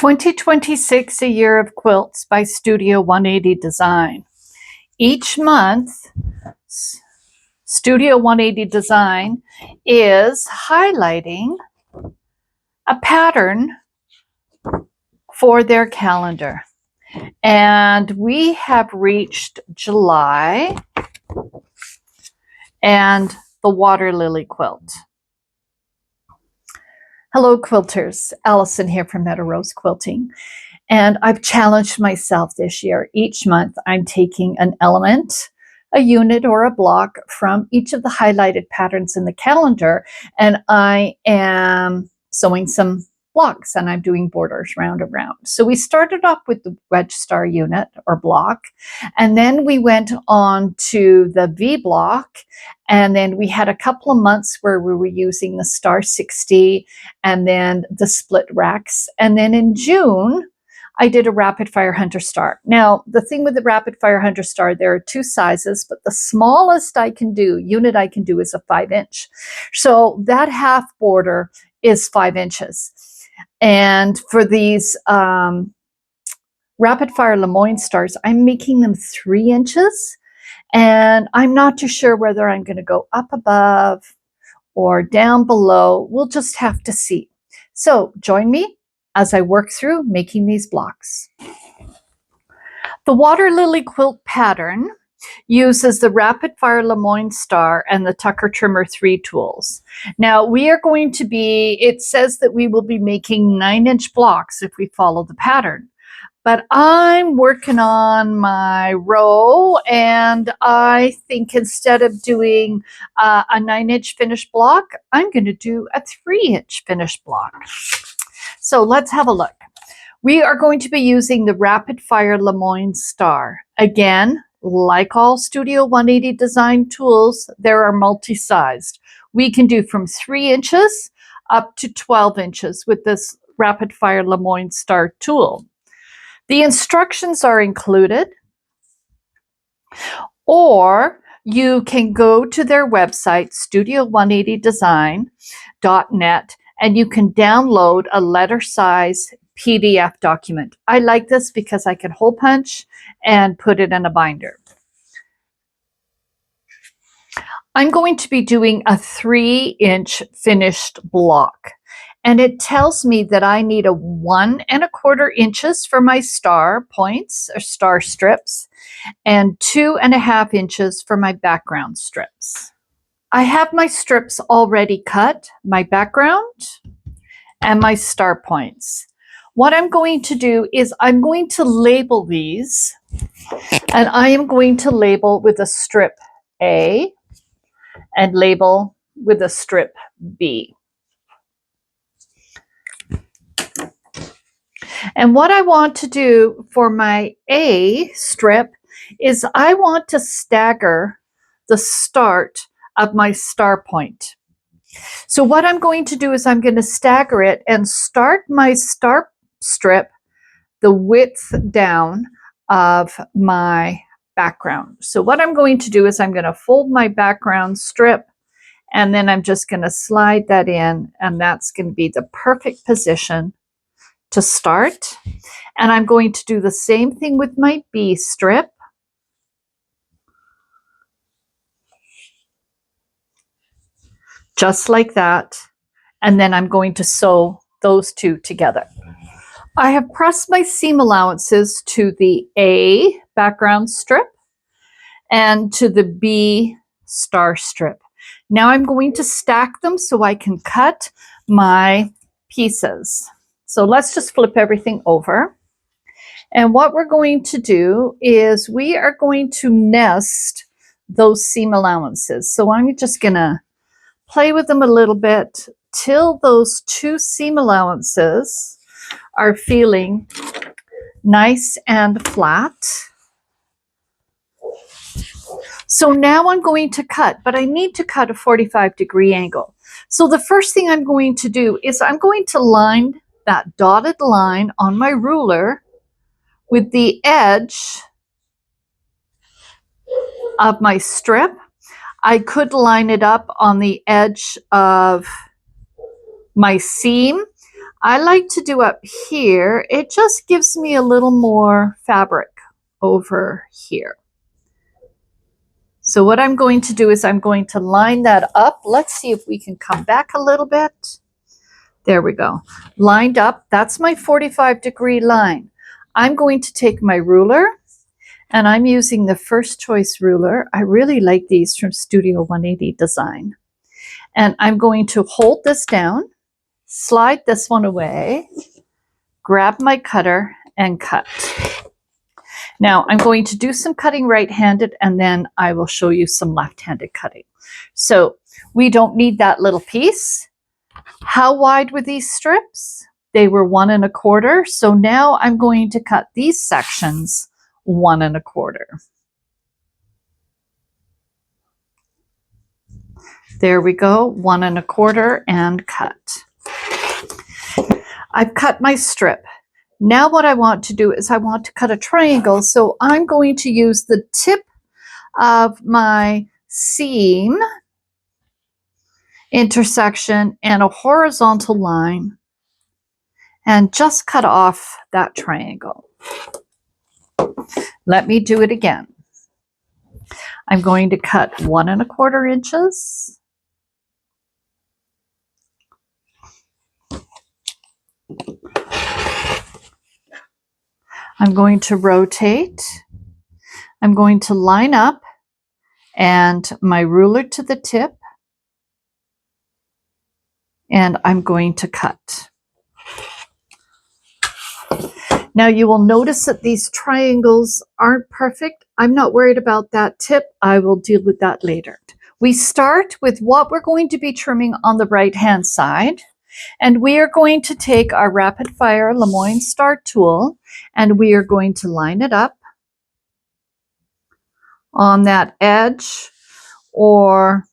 2026, A Year of Quilts by Studio 180 Design. Each month, Studio 180 Design is highlighting a pattern for their calendar. And we have reached July and the Water Lily quilt. Hello, quilters. Allison here from Meadow Quilting. And I've challenged myself this year. Each month, I'm taking an element, a unit, or a block from each of the highlighted patterns in the calendar, and I am sewing some blocks, and I'm doing borders round and round. So we started off with the wedge star unit or block, and then we went on to the V block, and then we had a couple of months where we were using the star 60 and then the split racks. And then in June, I did a Rapid Fire Hunter Star. Now, the thing with the Rapid Fire Hunter Star, there are two sizes, but the smallest unit I can do is a 5-inch. So that half border is 5 inches. And for these Rapid Fire Lemoyne Stars, I'm making them 3 inches. And I'm not too sure whether I'm going to go up above or down below. We'll just have to see. So join me as I work through making these blocks. The Water Lily quilt pattern uses the Rapid Fire Lemoyne Star and the Tucker Trimmer 3 tools. Now we are going to be, it says that we will be making 9-inch blocks if we follow the pattern. But I'm working on my row, and I think instead of doing a 9-inch finished block, I'm going to do a 3-inch finished block. So let's have a look. We are going to be using the Rapid Fire Lemoyne Star. Again, like all Studio 180 design tools, there are multi-sized. We can do from 3 inches up to 12 inches with this Rapid Fire Lemoyne Star tool. The instructions are included, or you can go to their website, studio180design.net, and you can download a letter size PDF document. I like this because I can hole punch and put it in a binder. I'm going to be doing a 3-inch finished block. And it tells me that I need a 1 1/4 inches for my star points or star strips and 2 1/2 inches for my background strips. I have my strips already cut, my background and my star points. What I'm going to do is I'm going to label these, and I am going to label with a strip A and label with a strip B. And what I want to do for my A strip is I want to stagger the start of my star point. So what I'm going to do is I'm going to stagger it and start my star strip the width down of my background. So what I'm going to do is I'm going to fold my background strip, and then I'm just going to slide that in, and that's going to be the perfect position to start. And I'm going to do the same thing with my B strip. Just like that. And then I'm going to sew those two together. I have pressed my seam allowances to the A background strip and to the B star strip. Now I'm going to stack them so I can cut my pieces. So let's just flip everything over. And what we're going to do is we are going to nest those seam allowances. So I'm just going to play with them a little bit till those 2 seam allowances are feeling nice and flat. So now I'm going to cut, but I need to cut a 45-degree angle. So the first thing I'm going to do is I'm going to line that dotted line on my ruler with the edge of my strip. I could line it up on the edge of my seam. I like to do up here. It just gives me a little more fabric over here. So what I'm going to do is I'm going to line that up. Let's see if we can come back a little bit. There we go. Lined up. That's my 45-degree line. I'm going to take my ruler, and I'm using the First Choice ruler. I really like these from Studio 180 Design. And I'm going to hold this down, slide this one away, grab my cutter, and cut. Now I'm going to do some cutting right-handed, and then I will show you some left-handed cutting. So we don't need that little piece. How wide were these strips? They were 1 1/4. So now I'm going to cut these sections 1 1/4. There we go, 1 1/4 and cut. I've cut my strip. Now what I want to do is I want to cut a triangle. So I'm going to use the tip of my seam intersection and a horizontal line and just cut off that triangle. Let me do it again. I'm going to cut 1 1/4 inches. I'm going to rotate. I'm going to line up and my ruler to the tip, and I'm going to cut. Now you will notice that these triangles aren't perfect. I'm not worried about that tip. I will deal with that later. We start with what we're going to be trimming on the right-hand side, and we are going to take our Rapid Fire Lemoyne Star tool, and we are going to line it up on that edge or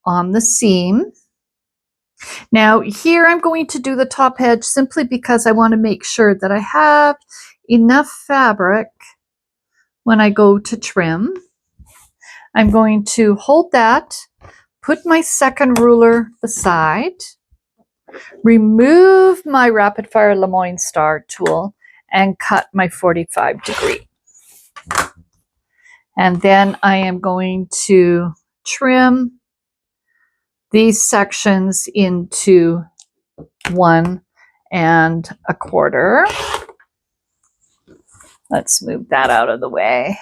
on the seam. Now here I'm going to do the top edge simply because I want to make sure that I have enough fabric when I go to trim. I'm going to hold that, put my second ruler beside, remove my Rapid Fire Lemoyne Star tool, and cut my 45-degree. And then I am going to trim these sections into 1 1/4. Let's move that out of the way.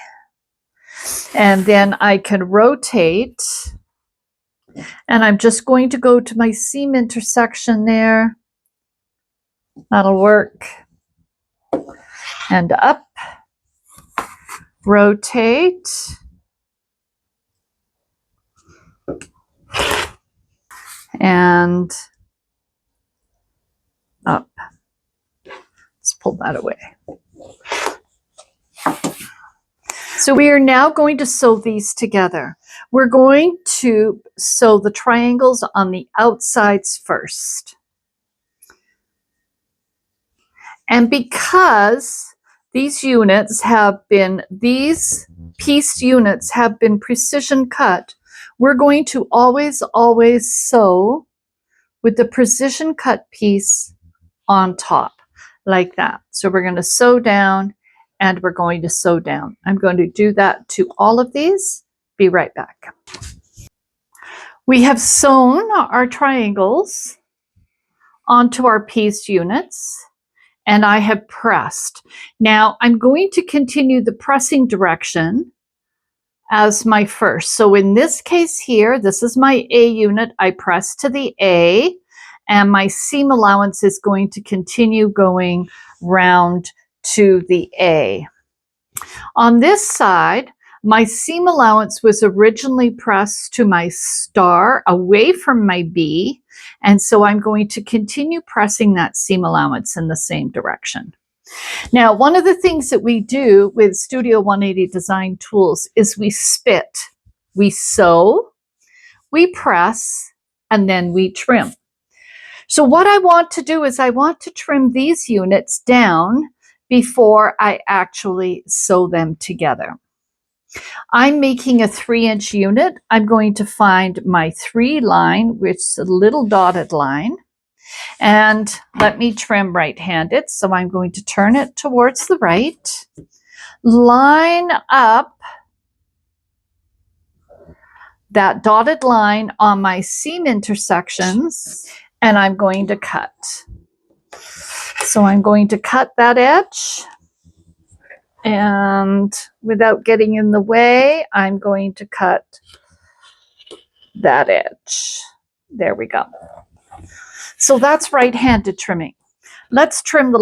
And then I can rotate, and I'm just going to go to my seam intersection there. That'll work. And up, rotate, and up. Let's pull that away. So we are now going to sew these together. We're going to sew the triangles on the outsides first. And because these pieced units have been precision cut, we're going to always sew with the precision cut piece on top, like that. So we're going to sew down, and we're going to sew down. I'm going to do that to all of these. Be right back. We have sewn our triangles onto our pieced units, and I have pressed. Now I'm going to continue the pressing direction as my first. So in this case here, this is my A unit. I press to the A, and my seam allowance is going to continue going round to the A. On this side, my seam allowance was originally pressed to my star away from my B, and so I'm going to continue pressing that seam allowance in the same direction. Now, one of the things that we do with Studio 180 Design tools is we spit. We sew, we press, and then we trim. So what I want to do is I want to trim these units down before I actually sew them together. I'm making a 3-inch unit. I'm going to find my 3 line, which is a little dotted line, And let me trim right-handed. So I'm going to turn it towards the right, line up that dotted line on my seam intersections, and I'm going to cut. So I'm going to cut that edge, and without getting in the way, I'm going to cut that edge. There we go. So that's right-handed trimming. Let's trim the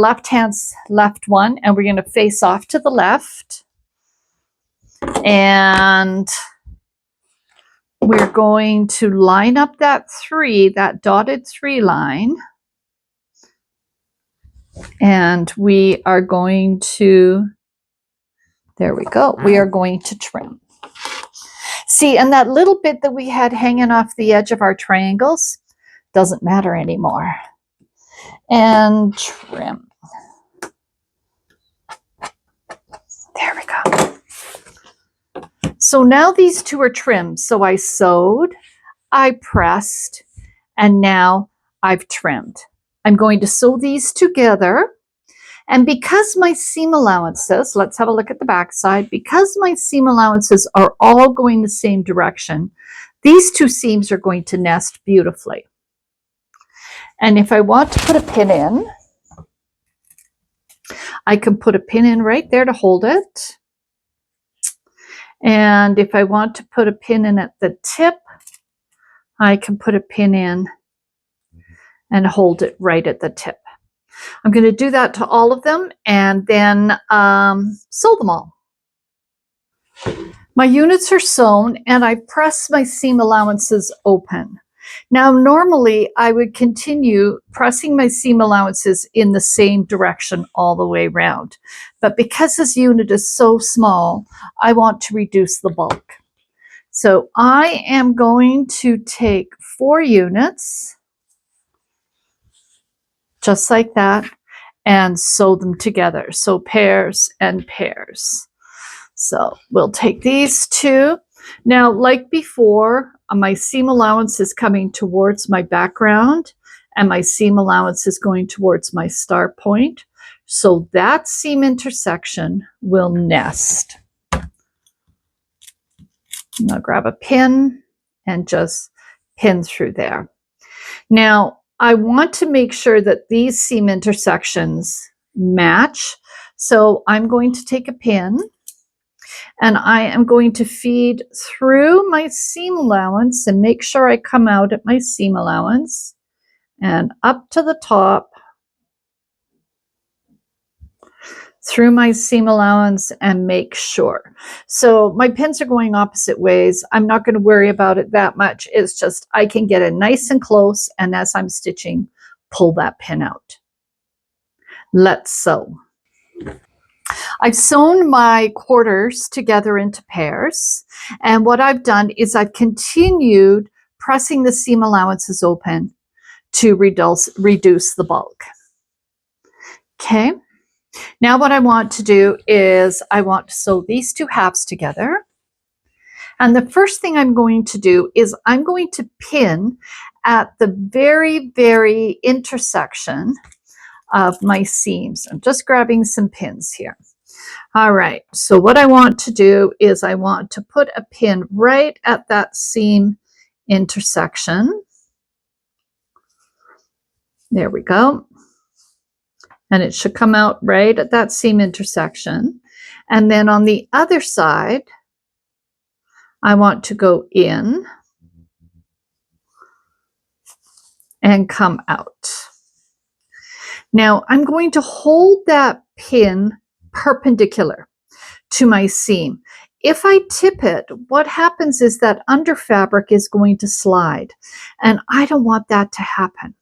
left one, and we're going to face off to the left. And we're going to line up that dotted 3 line. And we are going to, there we go, we are going to trim. See, and that little bit that we had hanging off the edge of our triangles doesn't matter anymore. And trim. There we go. So now these 2 are trimmed. So I sewed, I pressed, and now I've trimmed. I'm going to sew these together. And because my seam allowances, let's have a look at the back side, because my seam allowances are all going the same direction, these 2 seams are going to nest beautifully. And if I want to put a pin in, I can put a pin in right there to hold it. And if I want to put a pin in at the tip, I can put a pin in and hold it right at the tip. I'm going to do that to all of them and then sew them all. My units are sewn and I press my seam allowances open. Now, normally I would continue pressing my seam allowances in the same direction all the way around. But because this unit is so small, I want to reduce the bulk. So I am going to take 4 units, just like that, and sew them together. So pairs and pairs. So we'll take these 2. Now, like before, my seam allowance is coming towards my background and my seam allowance is going towards my star point. So that seam intersection will nest. I'll grab a pin and just pin through there. Now, I want to make sure that these seam intersections match. So I'm going to take a pin and I am going to feed through my seam allowance and make sure I come out at my seam allowance and up to the top through my seam allowance and make sure. So my pins are going opposite ways. I'm not going to worry about it that much. It's just I can get it nice and close, and as I'm stitching, pull that pin out. Let's sew. I've sewn my quarters together into pairs, and what I've done is I've continued pressing the seam allowances open to reduce the bulk. Okay. Now what I want to do is I want to sew these 2 halves together. And the first thing I'm going to do is I'm going to pin at the very, very intersection of my seams. I'm just grabbing some pins here. All right, so what I want to do is I want to put a pin right at that seam intersection. There we go. And it should come out right at that seam intersection. And then on the other side, I want to go in and come out. Now I'm going to hold that pin perpendicular to my seam. If I tip it, what happens is that under fabric is going to slide, and I don't want that to happen.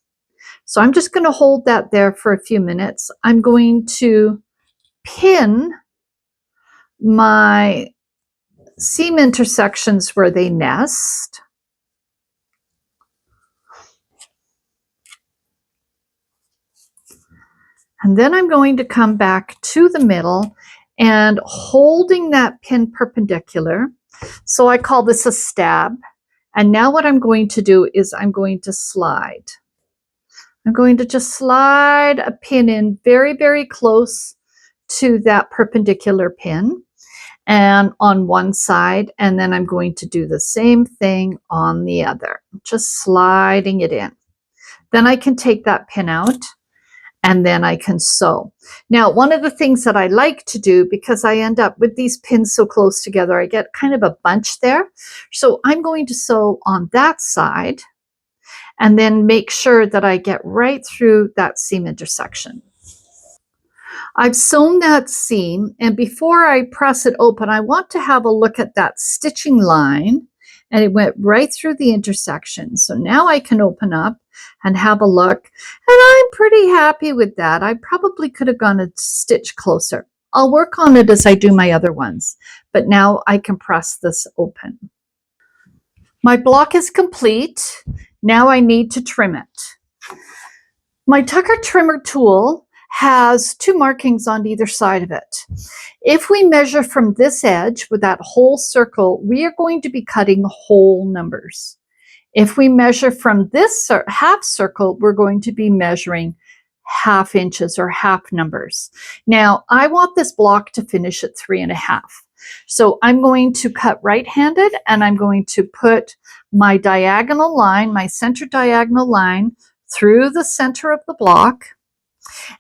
So I'm just going to hold that there for a few minutes. I'm going to pin my seam intersections where they nest. And then I'm going to come back to the middle and holding that pin perpendicular. So I call this a stab. And now what I'm going to do is I'm going to slide. I'm going to just slide a pin in very, very close to that perpendicular pin and on one side, and then I'm going to do the same thing on the other, just sliding it in. Then I can take that pin out and then I can sew. Now, one of the things that I like to do, because I end up with these pins so close together, I get kind of a bunch there. So I'm going to sew on that side and then make sure that I get right through that seam intersection. I've sewn that seam, and before I press it open, I want to have a look at that stitching line, and it went right through the intersection. So now I can open up and have a look, and I'm pretty happy with that. I probably could have gone a stitch closer. I'll work on it as I do my other ones, but now I can press this open. My block is complete. Now I need to trim it. My Tucker trimmer tool has two markings on either side of it. If we measure from this edge with that whole circle, we are going to be cutting whole numbers. If we measure from this half circle, we're going to be measuring half inches or half numbers. Now, I want this block to finish at 3.5. So I'm going to cut right-handed, and I'm going to put my diagonal line, my center diagonal line, through the center of the block.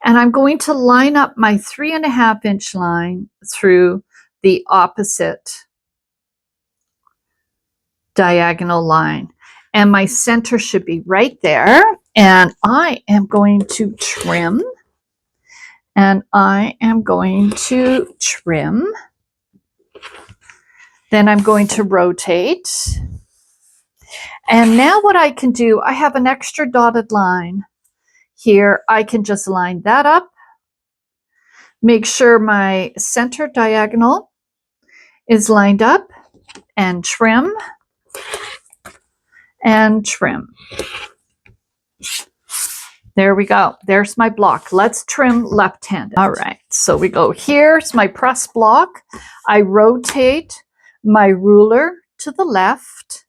And I'm going to line up my 3.5 inch line through the opposite diagonal line. And my center should be right there. And I am going to trim. And I am going to trim. Then I'm going to rotate. And now what I can do, I have an extra dotted line here. I can just line that up. Make sure my center diagonal is lined up, and trim and trim. There we go. There's my block. Let's trim left-handed. All right, so we go. Here's my press block. I rotate my ruler to the left,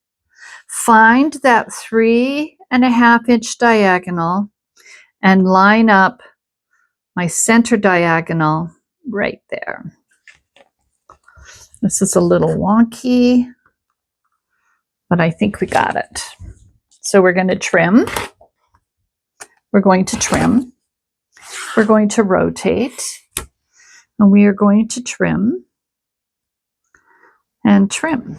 find that 3.5 inch diagonal, and line up my center diagonal right there. This is a little wonky, but I think we got it. So we're going to trim. We're going to trim. We're going to rotate. And we are going to trim and trim.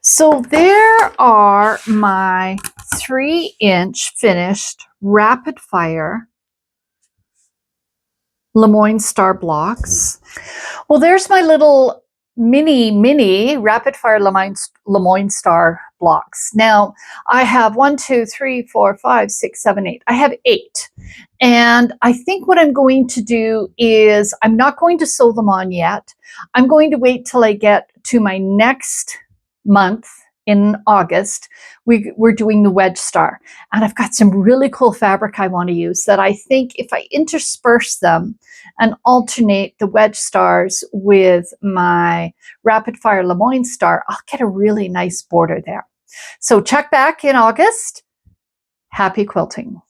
So there are my 3-inch finished Rapid Fire Lemoyne Star blocks. Well, there's my little mini Rapid Fire Lemoyne Star blocks. Now I have 1, 2, 3, 4, 5, 6, 7, 8. I have 8. And I think what I'm going to do is I'm not going to sew them on yet. I'm going to wait till I get to my next month in August. We're doing the wedge star, and I've got some really cool fabric I want to use that I think if I intersperse them and alternate the wedge stars with my Rapid Fire Lemoyne Star, I'll get a really nice border there. So check back in August. Happy quilting.